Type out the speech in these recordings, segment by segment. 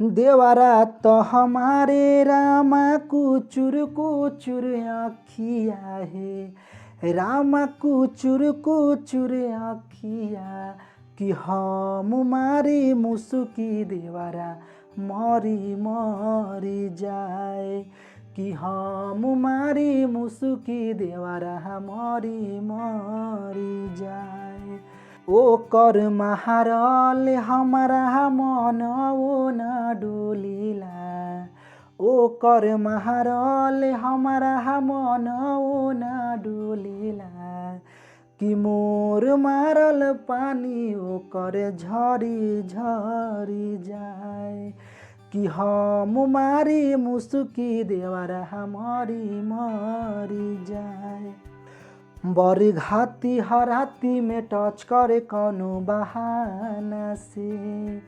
देवरा तो हमारे रामा कुचुर कुचुर अखिया है, रामा कुचुर कुचुर अखिया कि हम मारी मुसुकी देवरा मरी मरी जाए, कि हम मारी मुसुकी देवरा मरी मरी जाए। ओ कर महारल हमारा मन ओ न डोलिला, ओ कर महारल हमारा मन ओ न डोलिला, कि मोर मारल पानी ओ कर झरी झरी जाए, कि हम मारी मुसुकी देवरा मरी मरी जाए। बड़ी घाती हराती में टच करे कौनो बहाना से,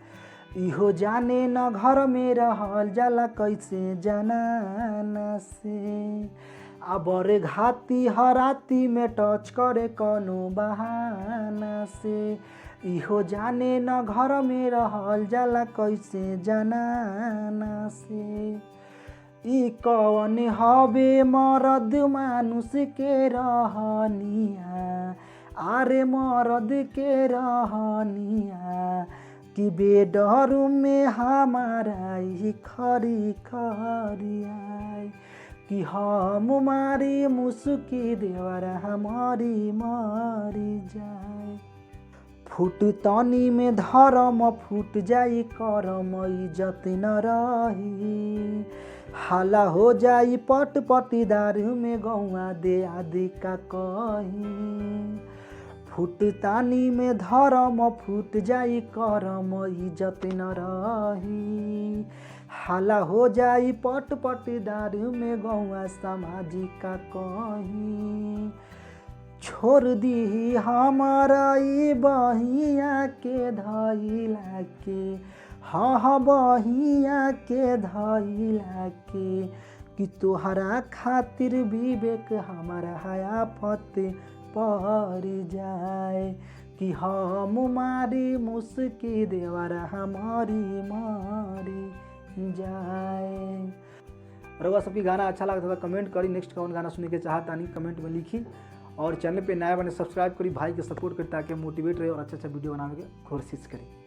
इहो जाने न घर में रहल जाला कैसे जनाना से। आ बड़े घाती हराती में टच करे कौनो बहाना से, इहो जाने न घर में रहल जाला कैसे जनाना से। ई कौन हवे मरद मानुष के रहनिया, आरे मरद के रहनिया, कि बेडरूम में हमारा ही खरी खरी आए, कि हम मारी मुसुकी देवरा मरी मरी जाए। फूट तनी में धर्म फूट जाई करम इज्जत न रही, हाला हो जाई पट पटीदार में गौआ दे आदि का कही। फूट तानी में धर्म फूट जाई करम इज्जत न रही, हाला हो जाई पट पटीदार में गौआ सामाजिक का कही। छोड़ दी हमारा ई बहिया के धइला के, हाँ बहिया के धइला के, कि तोहरा खातिर विवेक हमारा आफत पर जाए, कि हम मारी मुसुकी देवरा मरी मरी जाए। रउआ सबकी गाना अच्छा लगता था कमेंट करी, नेक्स्ट कौन गाना सुनने के चाहता नहीं कमेंट में लिखी, और चैनल पे नया बने सब्सक्राइब करी, भाई के सपोर्ट करी ताकि मोटिवेट रहे और अच्छा अच्छा वीडियो बनाने की कोशिश करी।